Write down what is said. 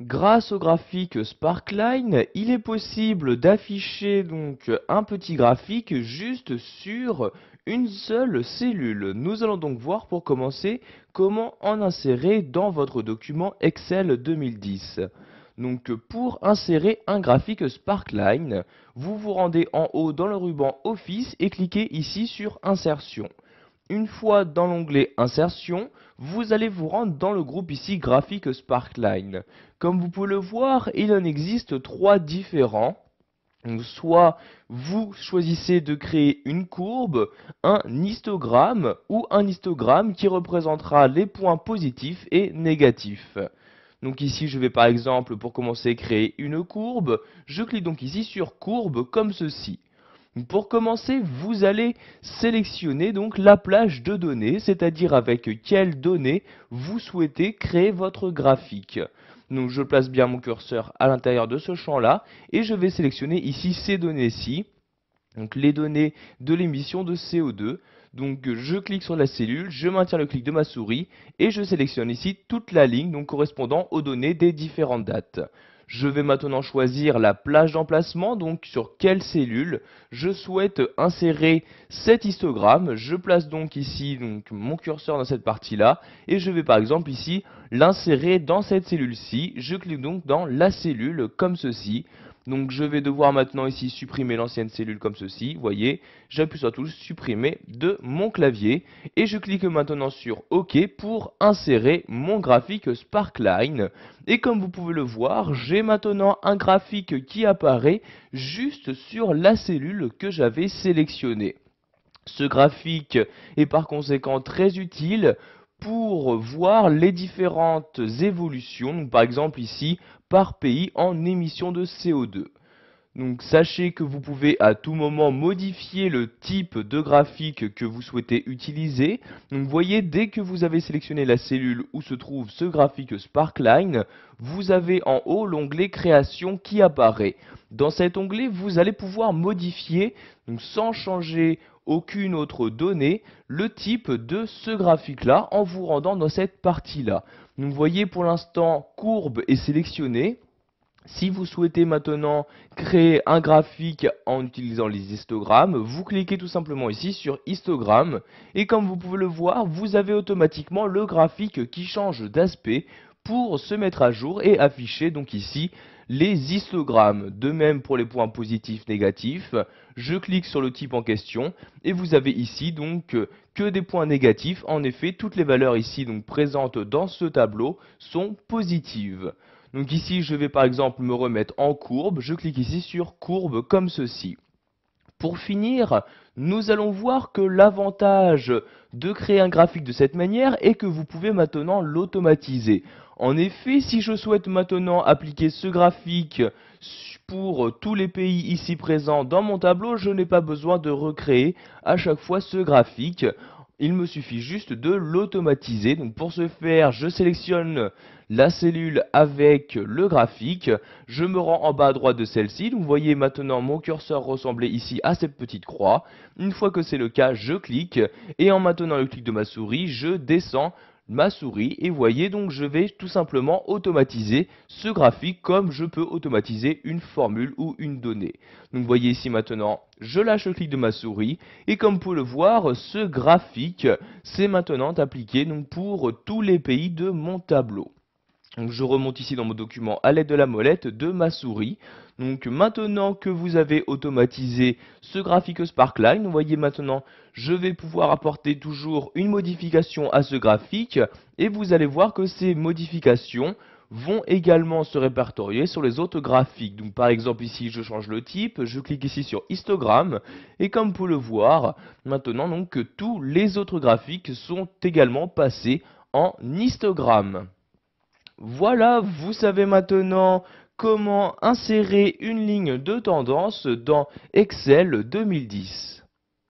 Grâce au graphique Sparkline, il est possible d'afficher donc un petit graphique juste sur une seule cellule. Nous allons donc voir pour commencer comment en insérer dans votre document Excel 2010. Donc pour insérer un graphique Sparkline, vous vous rendez en haut dans le ruban Office et cliquez ici sur Insertion. Une fois dans l'onglet Insertion, vous allez vous rendre dans le groupe ici Graphique Sparkline. Comme vous pouvez le voir, il en existe trois différents. Donc, soit vous choisissez de créer une courbe, un histogramme ou un histogramme qui représentera les points positifs et négatifs. Donc ici, je vais par exemple, pour commencer, créer une courbe. Je clique donc ici sur courbe comme ceci. Pour commencer, vous allez sélectionner donc la plage de données, c'est-à-dire avec quelles données vous souhaitez créer votre graphique. Donc je place bien mon curseur à l'intérieur de ce champ-là et je vais sélectionner ici ces données-ci, donc les données de l'émission de CO2. Donc je clique sur la cellule, je maintiens le clic de ma souris et je sélectionne ici toute la ligne donc correspondant aux données des différentes dates. Je vais maintenant choisir la plage d'emplacement, donc sur quelle cellule je souhaite insérer cet histogramme. Je place donc ici donc, mon curseur dans cette partie-là et je vais par exemple ici l'insérer dans cette cellule-ci. Je clique donc dans la cellule comme ceci. Donc je vais devoir maintenant ici supprimer l'ancienne cellule comme ceci, vous voyez, j'appuie sur la touche supprimer de mon clavier et je clique maintenant sur OK pour insérer mon graphique Sparkline. Et comme vous pouvez le voir, j'ai maintenant un graphique qui apparaît juste sur la cellule que j'avais sélectionnée. Ce graphique est par conséquent très utile pour voir les différentes évolutions, donc par exemple ici, par pays en émissions de CO2. Donc sachez que vous pouvez à tout moment modifier le type de graphique que vous souhaitez utiliser. Donc vous voyez, dès que vous avez sélectionné la cellule où se trouve ce graphique Sparkline, vous avez en haut l'onglet Création qui apparaît. Dans cet onglet, vous allez pouvoir modifier, donc sans changer aucune autre donnée, le type de ce graphique-là en vous rendant dans cette partie-là. Donc vous voyez, pour l'instant, courbe est sélectionnée. Si vous souhaitez maintenant créer un graphique en utilisant les histogrammes, vous cliquez tout simplement ici sur histogramme et comme vous pouvez le voir, vous avez automatiquement le graphique qui change d'aspect pour se mettre à jour et afficher donc ici les histogrammes. De même pour les points positifs, négatifs, je clique sur le type en question et vous avez ici donc que des points négatifs. En effet, toutes les valeurs ici donc présentes dans ce tableau sont positives. Donc ici, je vais par exemple me remettre en courbe. Je clique ici sur courbe comme ceci. Pour finir, nous allons voir que l'avantage de créer un graphique de cette manière est que vous pouvez maintenant l'automatiser. En effet, si je souhaite maintenant appliquer ce graphique pour tous les pays ici présents dans mon tableau, je n'ai pas besoin de recréer à chaque fois ce graphique. Il me suffit juste de l'automatiser. Donc pour ce faire, je sélectionne la cellule avec le graphique. Je me rends en bas à droite de celle-ci. Donc vous voyez maintenant mon curseur ressembler ici à cette petite croix. Une fois que c'est le cas, je clique. Et en maintenant le clic de ma souris, je descends ma souris et vous voyez donc je vais tout simplement automatiser ce graphique comme je peux automatiser une formule ou une donnée. Donc vous voyez ici maintenant je lâche le clic de ma souris et comme vous pouvez le voir ce graphique c'est maintenant appliqué donc pour tous les pays de mon tableau. Donc je remonte ici dans mon document à l'aide de la molette de ma souris. Donc maintenant que vous avez automatisé ce graphique Sparkline, vous voyez maintenant je vais pouvoir apporter toujours une modification à ce graphique et vous allez voir que ces modifications vont également se répertorier sur les autres graphiques. Donc par exemple ici je change le type, je clique ici sur histogramme et comme vous pouvez le voir maintenant donc tous les autres graphiques sont également passés en histogramme. Voilà, vous savez maintenant comment insérer une ligne de tendance dans Excel 2010.